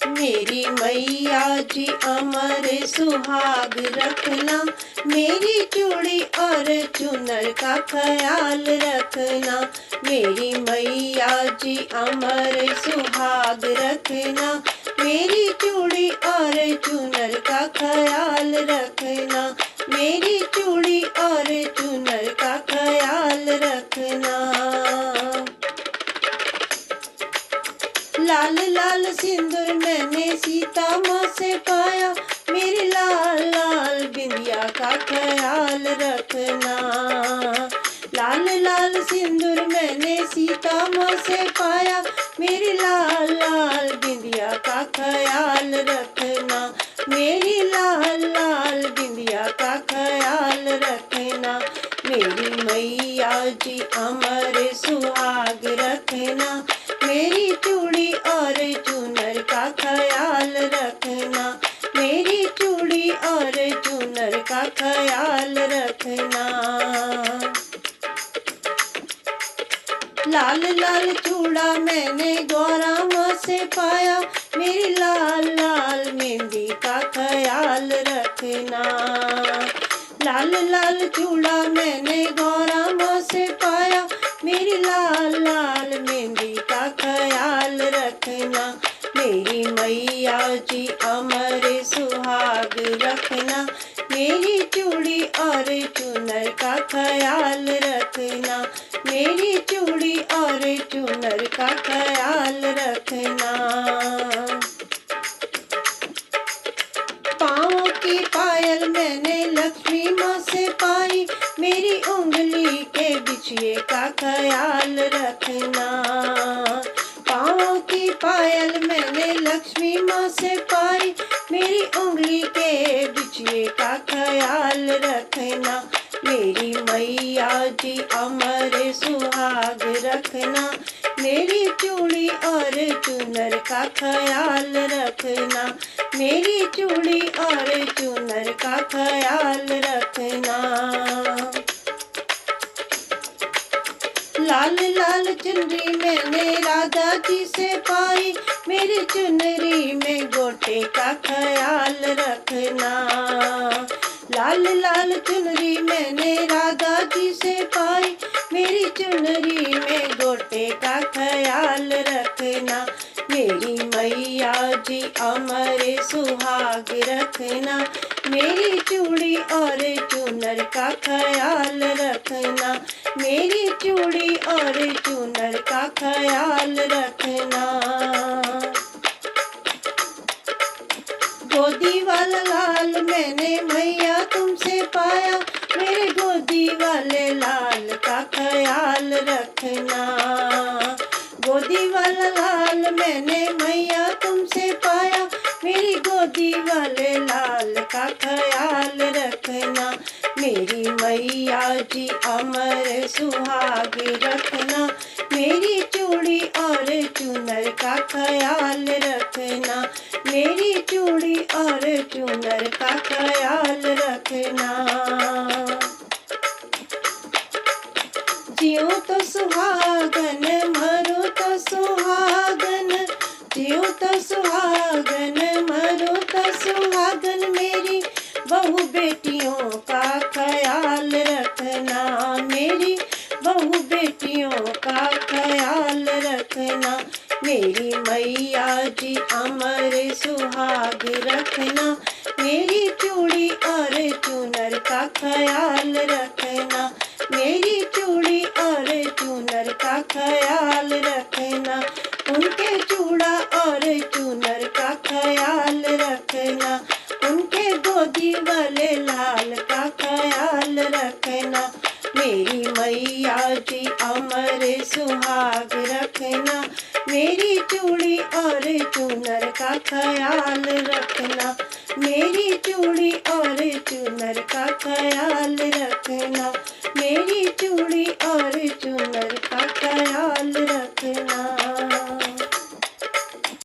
मेरी मैया जी अमर सुहाग रखना, मेरी चूड़ी और चुनर का ख्याल रखना। मेरी मैया जी अमर सुहाग रखना, मेरी चूड़ी और चुनर का ख्याल रखना। मेरी चूड़ी और चुनर का ख्याल रखना। लाल लाल सिंदूर मैंने सीता माँ से पाया, मेरी लाल लाल बिंदिया का ख्याल रखना। लाल लाल सिंदूर मैंने सीता माँ से पाया, मेरी लाल लाल बिंदिया का ख्याल रखना। मेरी लाल लाल बिंदिया का ख्याल रखना। मेरी मैया जी अमर सुहाग रखना, मेरी चूड़ी और चुनर का ख्याल रखना। मेरी चूड़ी और चुनर का ख्याल रखना। लाल लाल चूड़ा मैंने गौरा माँ से पाया, मेरी लाल लाल मेहंदी का ख्याल रखना। लाल लाल चूड़ा मैंने गौरा माँ से पाया, मेरी लाल लाल मेहंदी का ख्याल रखना। मेरी मैया जी अमर सुहाग रखना, मेरी चूड़ी और चुनर का ख्याल रखना। मेरी चूड़ी और चुनर का ख्याल रखना। पाँव की पायल मैंने लक्ष्मी माँ से पाई, मेरी उंगली के बिछिए का ख्याल रखना। पाँव की पायल मैंने लक्ष्मी माँ से पाई, मेरी उंगली के बिछिए का ख्याल रखना। मेरी मैया जी अमर सुहाग रखना, मेरी चूड़ी और चुनर का ख्याल रखना। मेरी चूड़ी और चुनर का ख्याल रखना। लाल लाल चुनरी मैंने राधा जी से पाई, मेरी चुनरी में गोटे का ख्याल रखना। लाल लाल चुनरी मैंने राधा जी से पाई, मेरी चुनरी में गोटे का ख्याल रखना। मेरी मैया जी अमर सुहाग रखना, मेरी चूड़ी और चुनर का ख्याल रखना। मेरी चूड़ी और चुनर का ख्याल रखना। गोदी वाला लाल मैंने मैया तुमसे पाया, मेरे गोदी वाले लाल का ख्याल रखना। गोदी वाला लाल मैंने मैया तुमसे पाया, मेरी गोदी वाले लाल का ख्याल रखना। मेरी मैया जी अमर सुहाग रखना, मेरी चूड़ी और चुनर का ख्याल रखना। मेरी चूड़ी और चुनर का ख्याल रखना। जियो तो सुहागन मरो तो सुहागन, जियो तो सुहागन मरो तो सुहागन। मेरी बहू बेटियों का ख्याल रखना, मेरी बहू बेटियों का ख्याल रखना। मेरी मैया जी अमर सुहाग रखना, मेरी चूड़ी और चुनर का ख्याल रखना। मेरी चूड़ी और चुनर का ख्याल रखना। उनके चूड़ा और चुनर का ख्याल रखना। उनके गोदी वाले लाल का ख्याल रखना। मेरी मैया जी अमर सुहाग रखना, मेरी चूड़ी और चुनर का ख्याल रखना। मेरी चूड़ी और चुनर का ख्याल रखना। मेरी चूड़ी और चुनर का ख्याल रखना।